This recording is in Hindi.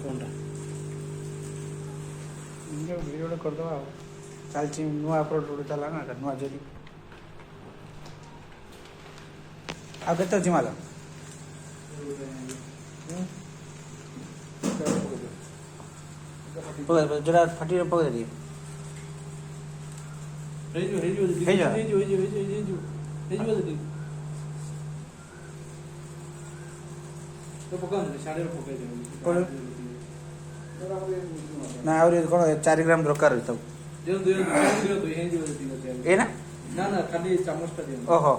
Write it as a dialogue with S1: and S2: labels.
S1: कोनटा
S2: वीडियो कर दो चलची नुआ अपलोड चला ना नुआ जल्दी आगे तो जिमाला जरा फटी पकड़ दिए ना कौन 4 ग्राम दरकार होता है ना
S1: ना ना खाली चामचटा दियो
S2: ओहो